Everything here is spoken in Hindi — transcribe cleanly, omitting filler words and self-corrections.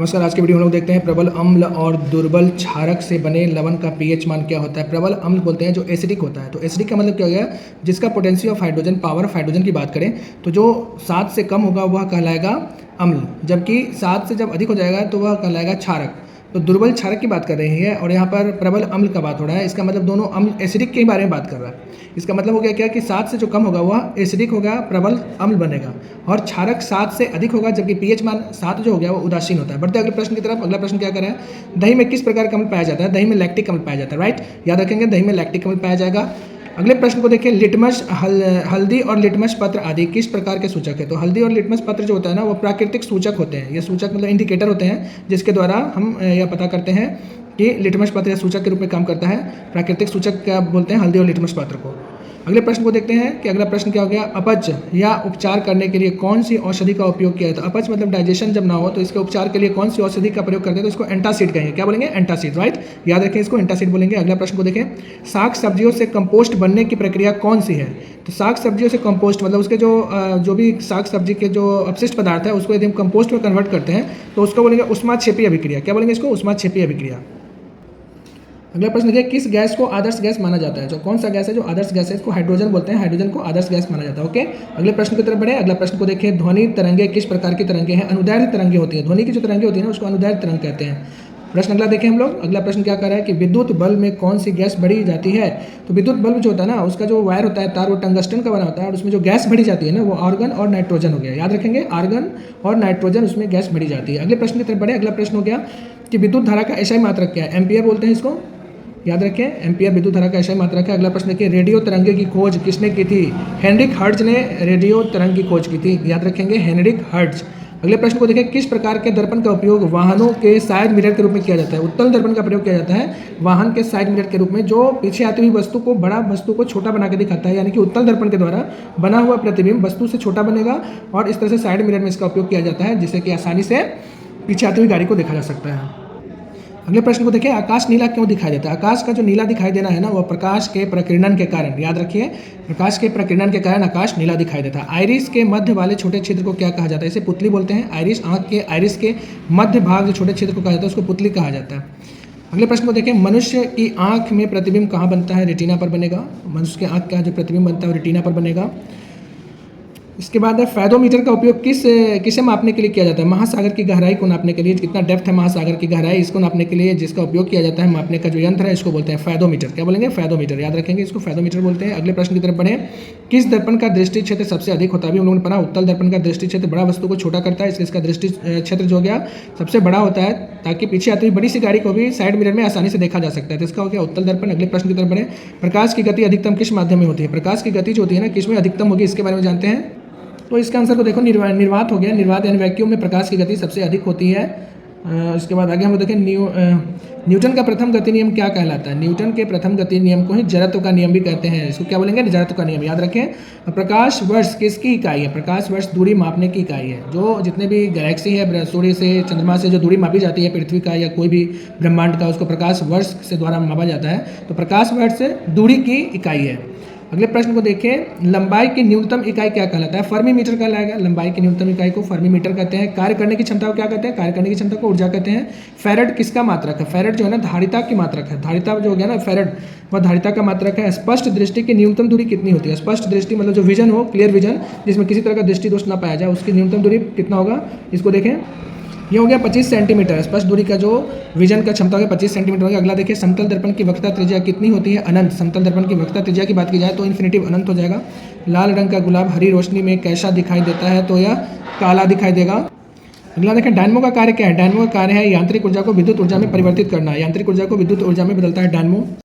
नमस्कार। आज के वीडियो में लोग देखते हैं प्रबल अम्ल और दुर्बल क्षारक से बने लवण का पीएच मान क्या होता है। प्रबल अम्ल बोलते हैं जो एसिडिक होता है। तो एसिडिक का मतलब क्या हो गया, जिसका potency of hydrogen, power of hydrogen की बात करें तो जो 7 से कम होगा वह कहलाएगा अम्ल, जबकि 7 से जब अधिक हो जाएगा तो वह कहलाएगा क्षारक। तो दुर्बल क्षारक की बात कर रही है और यहाँ पर प्रबल अम्ल का बात हो रहा है। इसका मतलब दोनों अम्ल एसिडिक के बारे में बात कर रहा है। इसका मतलब हो गया क्या कि 7 से जो कम होगा वह एसिडिक होगा, प्रबल अम्ल बनेगा, और क्षारक 7 से अधिक होगा, जबकि पीएच मान 7 जो हो गया वो उदासीन होता है। बढ़ते अगले प्रश्न की तरफ। अगला प्रश्न क्या कर रहा है, दही में किस प्रकार का अम्ल पाया जाता है। दही में लैक्टिक अम्ल पाया जाता है। राइट, याद रखेंगे, दही में लैक्टिक अम्ल पाया जाएगा। अगले प्रश्न को देखिए, लिटमस हल्दी और लिटमस पत्र आदि किस प्रकार के सूचक है। तो हल्दी और लिटमस पत्र जो होता है ना, वो प्राकृतिक सूचक होते हैं। ये सूचक मतलब इंडिकेटर होते हैं जिसके द्वारा हम यह पता करते हैं कि लिटमस पत्र या सूचक के रूप में काम करता है। प्राकृतिक सूचक क्या बोलते हैं, हल्दी और लिटमस पत्र को। अगले प्रश्न को देखते हैं कि अगला प्रश्न क्या हो गया, अपच या उपचार करने के लिए कौन सी औषधि का उपयोग किया जाता है। अपच मतलब डाइजेशन जब ना हो तो इसके उपचार के लिए कौन सी औषधि का प्रयोग करते हैं, तो इसको एंटासिड कहेंगे। क्या बोलेंगे, एंटासिड। राइट, याद रखें, इसको एंटासिड बोलेंगे। अगला प्रश्न को देखें, साग सब्जियों से कंपोस्ट बनने की प्रक्रिया कौन सी है। तो साग सब्जियों से कंपोस्ट मतलब उसके जो भी साग सब्जी के जो अपशिष्ट पदार्थ है उसको यदि हम कंपोस्ट में कन्वर्ट करते हैं तो उसको बोलेंगे उष्माक्षेपीय अभिक्रिया। क्या बोलेंगे इसको, उष्माक्षेपीय अभिक्रिया। अगला प्रश्न देखिए, किस गैस को आदर्श गैस माना जाता है। जो कौन सा गैस है जो आदर्श गैस है, इसको हाइड्रोजन बोलते हैं। हाइड्रोजन को आदर्श गैस माना जाता है। ओके, अगले प्रश्न की तरफ बढ़े। अगला प्रश्न को देखिए, ध्वनि तरंगे किस प्रकार की तरंगे हैं। अनुदैर्ध्य तरंगे होती है। ध्वनि की जो तरंगे होती है ना उसको अनुदैर्ध्य तरंग कहते हैं। प्रश्न अगला देखें हम लोग। अगला प्रश्न क्या कर रहा है कि विद्युत बल्ब में कौन सी गैस भरी जाती है। तो विद्युत बल्ब जो होता है ना उसका जो वायर होता है, तार, वो टंगस्टन का बना होता है और उसमें जो गैस भरी जाती है ना वो आर्गन और नाइट्रोजन हो गया। याद रखेंगे, आर्गन और नाइट्रोजन उसमें गैस भरी जाती है। अगले प्रश्न की तरफ बढ़े। अगला प्रश्न हो गया कि विद्युत धारा का एसआई मात्रक क्या है। एम्पियर बोलते हैं इसको, याद रखें, एम्पियर विद्युत धारा का एसआई मात्रक है। अगला प्रश्न देखिए, रेडियो तरंगे की खोज किसने की थी। हेनरिक हर्ट्ज ने रेडियो तरंग की खोज की थी। याद रखेंगे, हेनरिक हर्ट्ज। अगले प्रश्न को देखिए, किस प्रकार के दर्पण का उपयोग वाहनों के साइड मिरर के रूप में किया जाता है। उत्तल दर्पण का प्रयोग किया जाता है वाहन के साइड मिरर के रूप में, जो पीछे आती हुई वस्तु को, बड़ा वस्तु को छोटा बना के दिखाता है। यानी कि उत्तल दर्पण के द्वारा बना हुआ प्रतिबिंब वस्तु से छोटा बनेगा और इस तरह से साइड मिरर में इसका उपयोग किया जाता है, जिससे कि आसानी से पीछे आती हुई गाड़ी को देखा जा सकता है। अगले प्रश्न को देखिए, आकाश नीला क्यों दिखाई देता है। आकाश का जो नीला दिखाई देना है ना वह प्रकाश के प्रकीर्णन के कारण, याद रखिए, प्रकाश के प्रकीर्णन के कारण आकाश नीला दिखाई देता है। आइरिस के मध्य वाले छोटे क्षेत्र को क्या कहा जाता है। इसे पुतली बोलते हैं। आइरिस, आंख के आइरिस के मध्य भाग जो छोटे क्षेत्र को कहा जाता है उसको पुतली कहा जाता है। अगले प्रश्न को देखें, मनुष्य की आंख में प्रतिबिंब कहाँ बनता है। रेटिना पर बनेगा। मनुष्य के आंख का जो प्रतिबिंब बनता है वो रेटिना पर बनेगा। इसके बाद है, फैदोमीटर का उपयोग किसे मापने के लिए किया जाता है। महासागर की गहराई को नापने के लिए, कितना डेप्थ है महासागर की गहराई, इसको नापने के लिए जिसका उपयोग किया जाता है मापने का जो यंत्र है इसको बोलते हैं फैदोमीटर। क्या बोलेंगे, फैदोमीटर। याद रखेंगे, इसको फैदोमीटर बोलते हैं। अगले प्रश्न की तरफ बढ़े, किस दर्पण का दृष्टि क्षेत्र सबसे अधिक होता है। अभी हम लोगों ने पढ़ा, उत्तल दर्पण का दृष्टि क्षेत्र बड़ा वस्तु को छोटा करता है, इसलिए इसका दृष्टि क्षेत्र जो हो गया सबसे बड़ा होता है, ताकि पीछे आती हुई बड़ी सी गाड़ी को भी साइड मिरर में आसानी से देखा जा सकता है। तो इसका हो गया उत्तल दर्पण। अगले प्रश्न की तरफ बढ़े, प्रकाश की गति अधिकतम किस माध्यम में होती है। प्रकाश की गति जो होती है ना किस में अधिकतम होगी, इसके बारे में जानते हैं। तो इसका आंसर को देखो, निर्वात हो गया। निर्वात यानी वैक्यूम में प्रकाश की गति सबसे अधिक होती है। इसके बाद आगे हम देखें, न्यूटन का प्रथम गति नियम क्या कहलाता है। न्यूटन के प्रथम गति नियम को ही जड़त्व का नियम भी कहते हैं। इसको क्या बोलेंगे, जड़त्व का नियम। याद रखें, प्रकाश वर्ष किसकी इकाई है। प्रकाश वर्ष दूरी मापने की इकाई है। जो जितने भी गैलेक्सी है, सूर्य से, चंद्रमा से जो दूरी मापी जाती है पृथ्वी का या कोई भी ब्रह्मांड का, उसको प्रकाश वर्ष से द्वारा मापा जाता है। तो प्रकाश वर्ष दूरी की इकाई है। अगले प्रश्न को देखें, लंबाई की न्यूनतम इकाई क्या कहलाता है। फर्मीमीटर कहलाएगा। लंबाई की न्यूनतम इकाई को फर्मीमीटर कहते हैं। कार्य करने की क्षमता को क्या कहते हैं, कार्य करने की क्षमता को ऊर्जा कहते हैं। फैरेड किसका मात्रक है। फैरेड जो है ना धारिता की मात्रक है। धारिता जो हो गया ना फैरेड, वह धारिता का मात्रक है। स्पष्ट दृष्टि की न्यूनतम दूरी कितनी होती है। स्पष्ट दृष्टि मतलब जो विजन हो, क्लियर विजन, जिसमें किसी तरह का दृष्टि दोष ना पाया जाए, उसकी न्यूनतम दूरी कितना होगा, इसको देखें। ये हो गया 25 सेंटीमीटर। स्पष्ट दूरी का जो विजन का क्षमता हो गया 25 सेंटीमीटर हो गया। अगला देखिए, समतल दर्पण की वक्रता त्रिज्या कितनी होती है। अनंत। समतल दर्पण की वक्रता त्रिज्या की बात की जाए तो इन्फिनिटिव, अनंत हो जाएगा। लाल रंग का गुलाब हरी रोशनी में कैसा दिखाई देता है, तो यह काला दिखाई देगा। अगला देखें, डायनमो का कार्य क्या है। डायनमो का कार्य है यांत्रिक ऊर्जा को विद्युत ऊर्जा में परिवर्तित करना। यांत्रिक ऊर्जा को विद्युत ऊर्जा में बदलता है डायनमो।